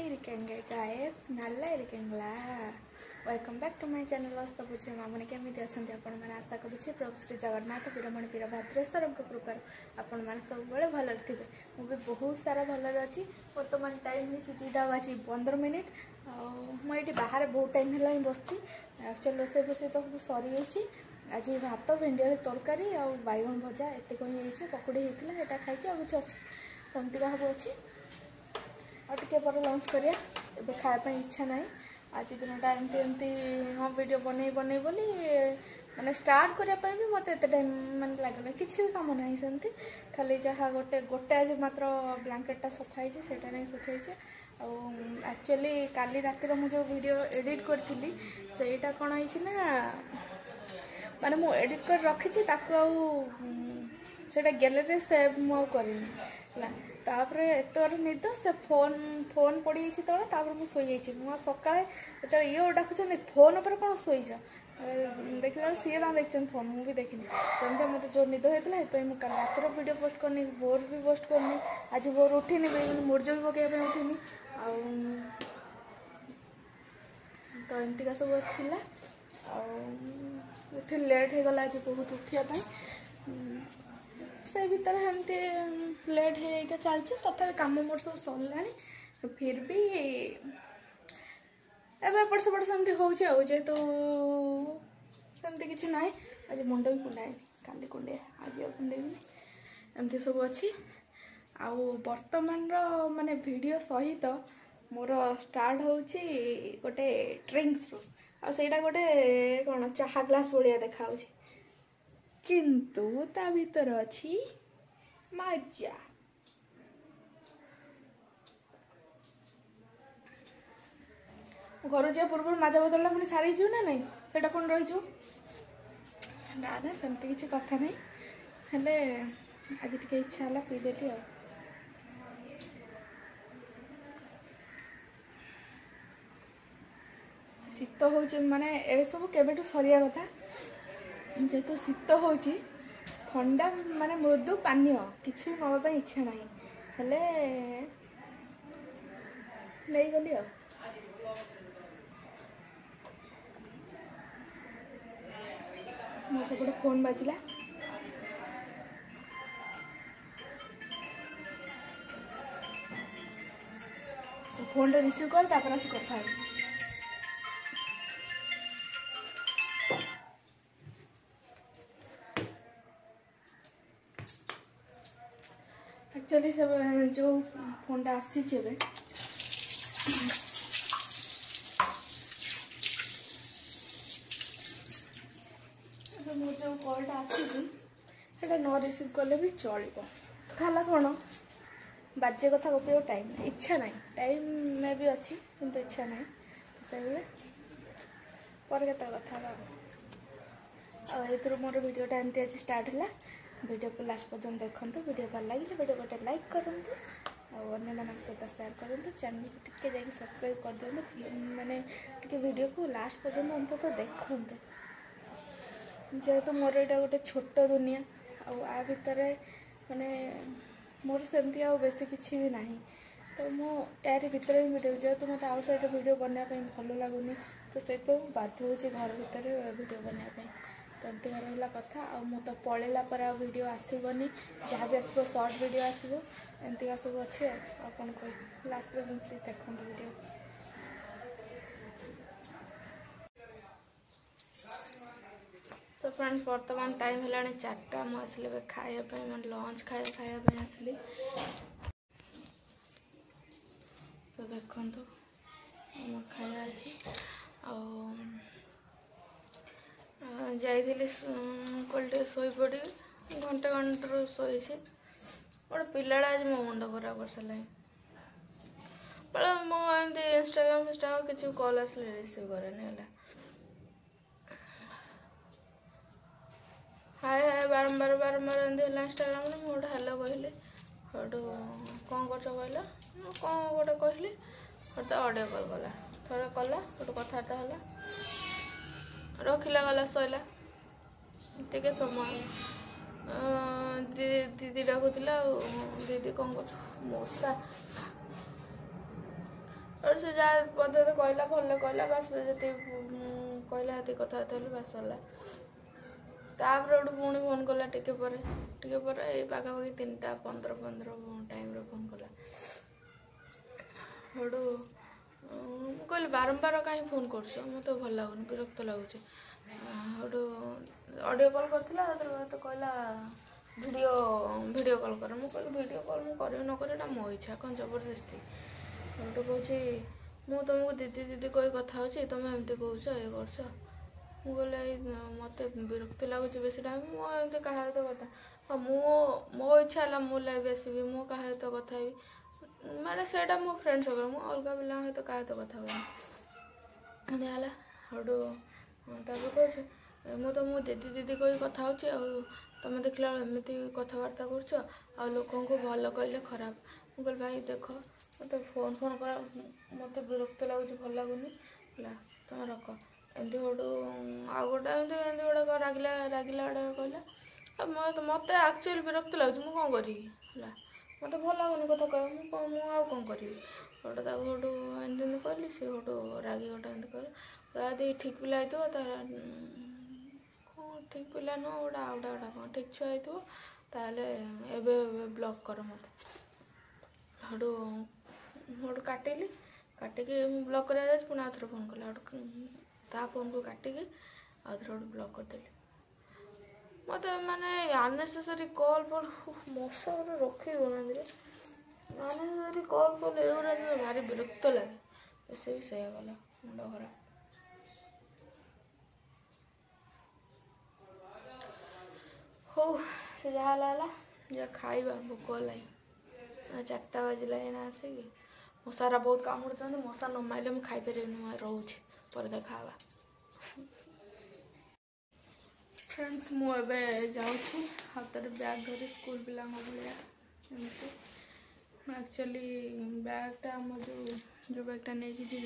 இருக்கேங்க गाइस நல்லா இருக்கீங்களா welcome back to my channel अस्तपुचे मामने केमिति अछंती आपण माने आशा करूछि प्रभु श्री जगन्नाथ वीरमणि वीर भद्रेश्वर कृपा आपण माने सब बेले भल थिबे मु भी बहुत सारा भल अछि वर्तमान टाइम हिची 2टा बाजी 15 मिनिट मु एठी बाहर बहुत टाइम हला बसछि एक्चुअली रोसे बसे तो सरी अछि आज भात भेंडी तरकारी आ बैगन भजा एत कहीं पकड़ी होता है खाई आ कुछ अच्छी सेमती क्या सब अच्छी आगे पर लंच करिया ए खायापी इच्छा ना आज दिनटा एमती एमती हाँ वीडियो बन बन बोली मैंने स्टार्ट करने भी मत एत टाइम मैंने लगे किसी भी कम ना सेमती खाली जहाँ गोटे गोटे आज मात्र ब्लांकेटा सफाई से नहीं सुखाई एक्चुअली काली रातिर मुझे जो वीडियो एडिट करी सेटा कौन है ना माने मु एडिट कर रखी से गैलरी सेव मु करनी तापरे एतवर निद से फोन फोन पड़ी तले तापर मु सोई जाइए मु सकाळे जो ये डाकुन फोन पर कौन सोईच देखला सी ना देखते फोन मु भी देखनी सेमती मत जो निद होता है मुझे रातर वीडियो पोस्ट करनी भोर भी पोस्ट करनी आज भोर उठिनी मुर्ज भी पकड़ा उठिनी तो एमती सब थिला उठी लेट हो गला आज बहुत उठापी से भर एमती लेट हो चलती तथा कम मोर सब सरला फिर भी एपट सेपट सेमती होेतु सेमती किसी ना आज मुंड भी कुंडाए काली कुंडे आज कुंडेबी एमती सब अच्छी वर्तमान माने वीडियो सहित मोर स्टार्ट होची गोटे ड्रिंक्स रू आईटा गोटे कौन चाहा ग्लास भाया देखा किंतु ता भीतर अच्छी मजा घर जा पूर्व मजा बदलला पुणी सारी जीव ना नहीं सेटा कौन रही ना ना सेमती किसी कथा नहीं हेले आज टे इच्छा है पीदेली आ शीत हो माने ए सब केबेठू सरिया कथा जेहेतु शीत हो ठंडा माने मृदु पानीय किसी नवा इच्छा ना हेले नहीं गली आ मो सब फोन बाजिला फोन रिसीव कर तापर आसी कथा एक्चुअली सब जो फोन आसी मो जो कॉलटा आसी न रिसीव कले भी चलो कथा कौन बाजे कथा गपे टाइम इच्छा ना टाइम में भी अच्छी किंतु इच्छा ना तो से पर के कथा मोर वीडियोटा एमती आज स्टार्ट है वीडियो को लास्ट पर्यंत देखो वीडियो भल लगे वीडियो गोटे लाइक करूँ और सहित शेयर करूँ चैनल को टिके जाकि सब्सक्राइब कर दिखाँ माने टिके वीडियो को लास्ट पर्यंत अंत देखु जेहेतु मोर यहाँ गोटे छोट दुनिया आ भितर माने मोर सेमती आ बेसी किसी भी ना तो मो यार भितर ही वीडियो जेहेतु मत आउट साइड वीडियो बनाने भल लगुनि तो से बाध्य हो घर भितर वीडियो बनाने तो एमती रहा कथा तो पलैला पर वीडियो आसबनी जहाँ भी आसो सर्ट वीडियो आसो एमती सब अच्छे कौन कह लास्ट पर प्लीज देखो वीडियो सो फ्रेंड्स वर्तमान टाइम है 4टा मुझे खायापी मैं लंच खायापी आसली तो देखो खाया अच्छी जाइली कल शोई पड़ी घंटे घंटे शोई गोटे पिलाड़ा आज मो मुंड खराब कर सारे मुझे इंस्टाग्राम फिस्टाग्राम किसी कॉल आसले रिसीव करें हाय हाय बारंबार बारंबार एमती है इंस्टाग्राम मुझे हेलो कहली हटू कौन कर कौन गोटे कहली तो ऑडियो कॉल कला थे कला गोटे कथबार्ता है रखिला गला सैला टे समय दीदी डाकुला दीदी कौन कर मशा और से जा पदे कहला भल कहला बास जी कहला ये कथबार्ता हेल्ले बास सरला तापर गोटे पुणी फोन कला टिके ये पाखापाखि 3:15 टाइम फोन कला हेटू कहली बारंबार कहीं फोन करछ मत भल लगुनि विरक्त लगुच हेटू ऑडियो कॉल करथिला तो कहला वीडियो कॉल कर मु कहली वीडियो कॉल मु करी न करी मो इच्छा कौन जबरदस्ती हेटू कहूँ मु तुमको दीदी दीदी कही कथा होची तुम एमती कहूछ ये करछ मु कहले मत विरक्ति लगुच बेस टाइम मुझे क्या कथा हाँ मो इच्छा है मु लाइव आसबि मु क्या कथा माने सेटा मो फ्रेंड सगल मु अलग पिला सहित क्या कथा दिहला हेटू कहूँ मु तुमको दीदी दीदी कही कथा होची तुम देखला एमती कथबार्ता कर लोक को भल कहले खराब मु कहल भाई देख मत फोन कर मत विरक्त लगुच भल लगुनि तुम रख एमती गोटू आ गोटे एमती गोटे रागिला गोटे कहला मत एक्चुअली विरक्त लगुच मु कौन करी मत भल लगुनि कथा कह मुझे कौन करी गोटे गोटू एमती कहली सी गोटू रागी गोटे एमती कहला यदि ठीक पिला हो तार ठीक पिला नुह गोटा आउटा गोटा कौन ठीक छुआ हो ताले एबे ब्लॉक कर मत हेटू हेटू काटिली काटिकी ब्लॉक कर पुणी आउ थे फोन कला ता फोन को काटिकी आउ थे गोटे ब्लॉक करदेली मत माने अननेसेसरी कॉल फल मशा गोटे रखी दौना अननेसेसरी कॉल फल एगुरा भारी विरक्त लगे से भी सही गला मुंड खराब हो से जहाँ जा खाइबा भोक लगे 4टा बजला ना आसिकी मशारा बहुत कामुड़ मशा न मारे मुझे खाईपर रोचे पर देखा फ्रेंड्स मुझे जाऊँगी हाथ में बैग धरी स्कूल पिला भाया एक्चुअली बैगटा आम जो बैगटा नहीं जी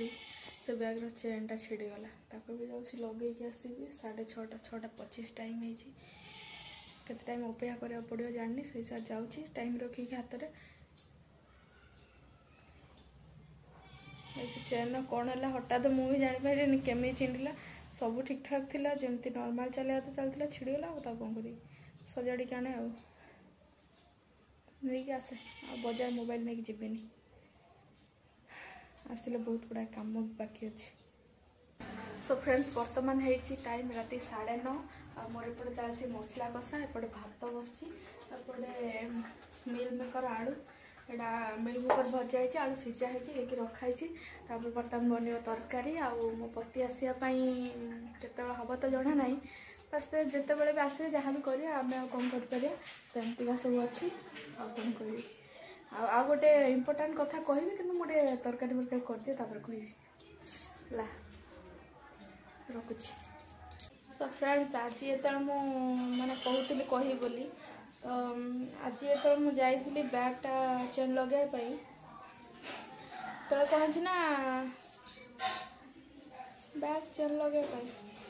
से बैग्र चेनटा छिड़गला ताको भी जाऊँगी लगे आसबि 6:30 टाइम होती केते टाइम अपेक्षा करा पड़ो जानी से हिसाब जाऊँगी टाइम रखिक हाथ में चेन कौन है हठात मुझे जापारे केमी छिंडला सब ठीक ठाक थिला जमती नॉर्मल चलिया तो चलता छिड़गला कौन करी सजाड़ी आने नहीं आसे बजार मोबाइल नहीं जीविनी आसिले बहुत गुड़ा काम बाकी अच्छे सो फ्रेंड्स वर्तमान होती टाइम राति 9:30 मोर एपटे चलती मसला कषा एपटे भात बसपटे मिल मेकर आलू एटा मिल मेकर भजा है आलू सीझा है रखाई बर्तमान बन तरकारी मो पति आसापी केत हम तो जना ना बस जिते बड़े भी आसवे जहाँ भी करें आम कौन कर तो एमतीका सब अच्छी कौन करी आ गोटे इम्पोर्टाट कथा कहि कि गोटे तरकारी फरकारी कर दिए कह रखुची तो फ्रेंड्स आज ये मैंने कहती कही बोली तो आज ये मुझे जाइली बैगटा चेन लगाई तो कौन ना बैग चेन लगाई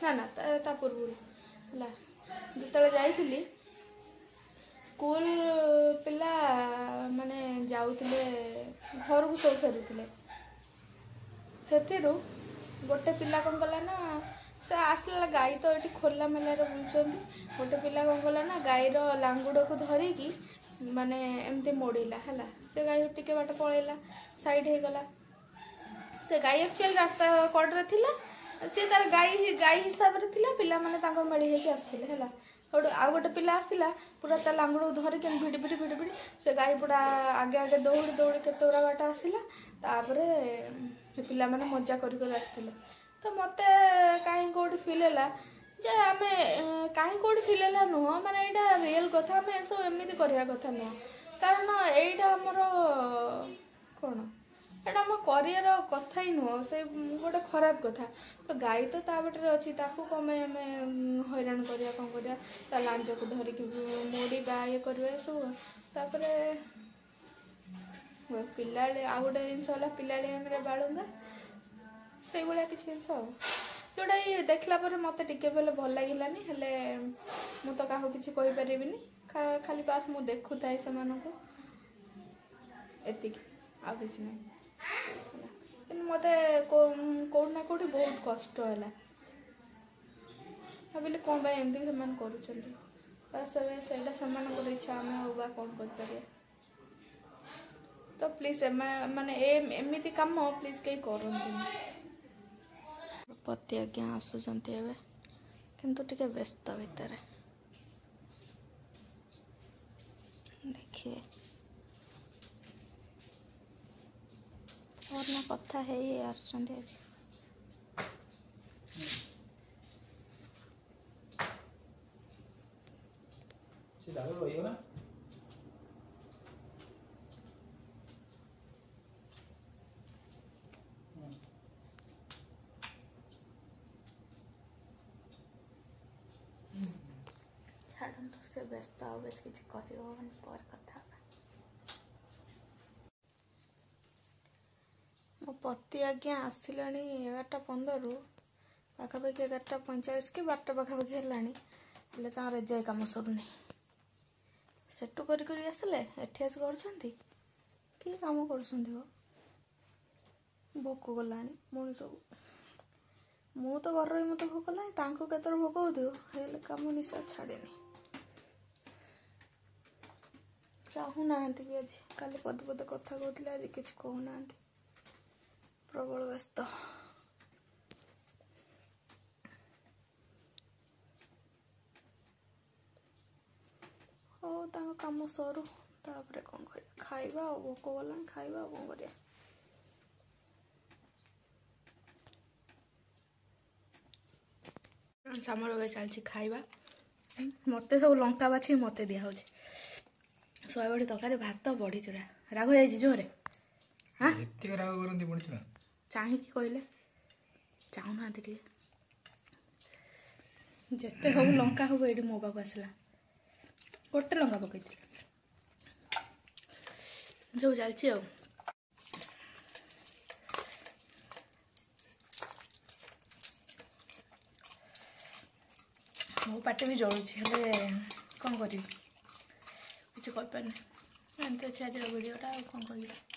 ना ना ता पूर्व है जो जाइली स्कूल पिला माने जाऊले घर को सब फेरुले से गोटे पिला कौन कला ना से आसला गाई तो ये खोला मेलार बुलूँ गोटे पिला कौन कला ना गाईर लांगुड़ को धरिकी माने एमती मोड़ला है से गाई टिके बाट पलैला साइड हो गला से गाई एक्चुअली रास्ता कड़े थिला सी तार गाई हिसाब से थिला पिला माने मेड़ी होके आसते है आ गोटे पिला आसला पूरा ता लांगुड़ धरिक भिड़ी भिड़ी भिड़ी भिड़ी से गाई पूरा आगे आगे दौड़ी दौड़ी केते गुड़ा बाट आसला तापर पिला माने मजा कर आसते तो मत कहीं कौट फिल है जे आम कहीं कौट फिल है नुह माने यहाँ रियल कथा आम सब एमती करवा कथा नुह कारण यहाँ आमर कौन एटा आम कर कथा ही नुह से गोटे खराब कथा तो गाई तो ता बटे अच्छी कम आम हैरान करवा कौन कर लांज को धरिक मोड़ा ये करवा सब तापर पिला आ गोटे जिन पिला बालुंगा से भाया किसी जिनस जोटा ये देखला मत टिके भल लगिलानी हेले मु तो क्या किसी कहीपरि खाली बास मु देखु थाए से एति आ कि मते कोड ना कोड बहुत कष्ट है भाविले कौन भाई एमती से करूँ बस से इच्छा आम बा कौन कर तो प्लीज माने एमती कम प्लीज कहीं करती पति आज्ञा आसुंट किंतु टिके व्यस्त भितर देखिए और ना कथा है आसुंट आज छाड़ू से व्यस्त आ बेस किसी कहन पर कथा मो पति आज्ञा आसिला 11:15 पाखापाखि 11:45 कि 12 पाखापाखि है तार एजाए कम सरुनी सेटू करी आसिले एठी आस कर काम कर भोक गलानी मनीष मु तो घर रही मत भोक ना केत भोक हो कम निशा छाड़े चाहूना भी आज काली पद पद कथा कहते आज कि कहूना प्रबल व्यस्त हो कम सरू तापर कौन कर खाइबा भोक गला खाइबा कौन कर सामर ए चलती खाइबा मत सब लंका बाछी मत दिया सोयाबड़ी तरकारी भात बड़ी चूड़ा राग हो जोरे हाँ चाहिए कहले चाहूना जिते सब लंका हम ये मो पाक आसला गोटे लंका पकई सब चलती मो पाटे भी जलुची कौन करी कुछ कर पारे एमती अच्छे आज भिडटा कौन कर।